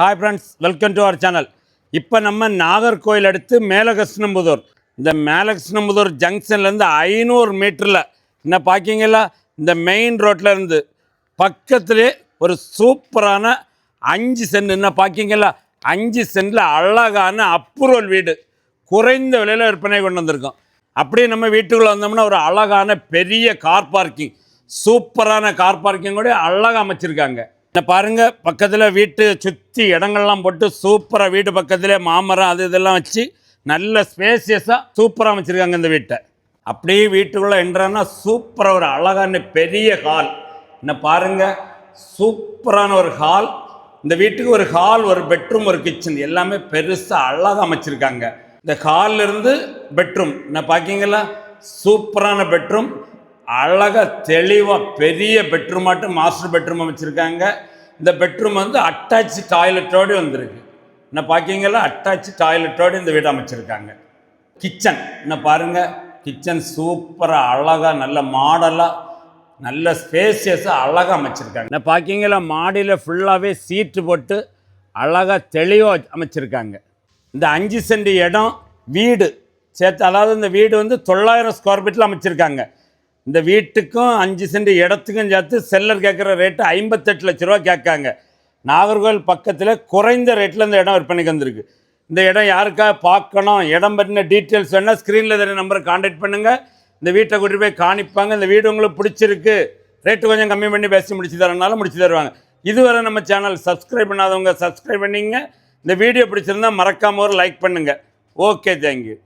Hi friends, welcome to our channel. இப்போ நம்ம நாகர்கோயில் அடுத்து மேலகிருஷ்ணம்புதூர், இந்த மேலகிருஷ்ணம்புதூர் ஜங்ஷன்லேருந்து 500 மீட்டரில் என்ன பார்க்கிங்களா, இந்த மெயின் ரோட்டில் இருந்து பக்கத்துலேயே ஒரு சூப்பரான 5 சென்ட் என்ன பார்க்கிங்களா, 5 சென்டில் அழகான அப்ரூவல் வீடு குறைந்த விலையில் விற்பனை கொண்டு வந்திருக்கோம். அப்படியே நம்ம வீட்டுக்குள்ளே வந்தோம்னா ஒரு அழகான பெரிய கார் பார்க்கிங், சூப்பரான கார் பார்க்கிங் கூட அழகாக அமைச்சிருக்காங்க. பாருங்க, பக்கத்தில் வீட்டு சுற்றி இடங்கள்லாம் போட்டு சூப்பராக வீட்டு பக்கத்தில் மாமரம் அது இதெல்லாம் வச்சு நல்ல ஸ்பேசியஸாக சூப்பராக அமைச்சிருக்காங்க இந்த வீட்டை. அப்படியே வீட்டுக்குள்ளே என்றான்னா சூப்பராக ஒரு அழகான பெரிய ஹால். என்ன பாருங்க, சூப்பரான ஒரு ஹால். இந்த வீட்டுக்கு ஒரு ஹால், ஒரு பெட்ரூம், ஒரு கிச்சன் எல்லாமே பெருசாக அழகாக அமைச்சிருக்காங்க. இந்த ஹாலில் இருந்து பெட்ரூம் என்ன பார்க்கிங்களா, சூப்பரான பெட்ரூம், அழகாக தெளிவாக பெரிய பெட்ரூமாட்டு மாஸ்டர் பெட்ரூம் அமைச்சிருக்காங்க. இந்த பெட்ரூம் வந்து அட்டாச் டாய்லெட்டோடு வந்திருக்கு. என்ன பார்க்கிங்களா, அட்டாச் டாய்லெட்டோடு இந்த வீடு அமைச்சிருக்காங்க. கிச்சன் என்ன பாருங்கள், கிச்சன் சூப்பராக அழகாக நல்ல மாடலாக நல்ல ஸ்பேசியஸாக அழகாக அமைச்சிருக்காங்க. என்ன பார்க்கிங்களா, மாடியில் ஃபுல்லாகவே சீட்டு போட்டு அழகாக தெளிவாக அமைச்சிருக்காங்க. இந்த 5 சென்ட் இடம் வீடு சேர்த்து, அதாவது இந்த வீடு வந்து 900 ஸ்கொயர் ஃபீட்டில் அமைச்சிருக்காங்க. இந்த வீட்டுக்கும் 5 சென்ட் இடத்துக்கும் சேர்த்து செல்லர் கேட்குற ரேட்டு 58 லட்ச ரூபா கேட்காங்க. நாகர்கோவில் பக்கத்தில் குறைந்த ரேட்டில் இந்த இடம் விற்பனைக்கு வந்திருக்கு. இந்த இடம் யாருக்காக பார்க்கணும், இடம் பற்றின டீட்டெயில்ஸ் வேணால் ஸ்க்ரீனில் தர நம்பரை கான்டாக்ட் பண்ணுங்கள். இந்த வீட்டை கூட்டிகிட்டு போய் காணிப்பாங்க. இந்த வீடு உங்களுக்கு பிடிச்சிருக்கு, ரேட்டு கொஞ்சம் கம்மி பண்ணி பேசி முடிச்சு தரனாலும் முடிச்சு தருவாங்க. இதுவரை நம்ம சேனல் சப்ஸ்கிரைப் பண்ணாதவங்க சப்ஸ்கிரைப் பண்ணிங்க. இந்த வீடியோ பிடிச்சிருந்தால் மறக்காமல் ஒரு லைக் பண்ணுங்கள். Okay, thank you.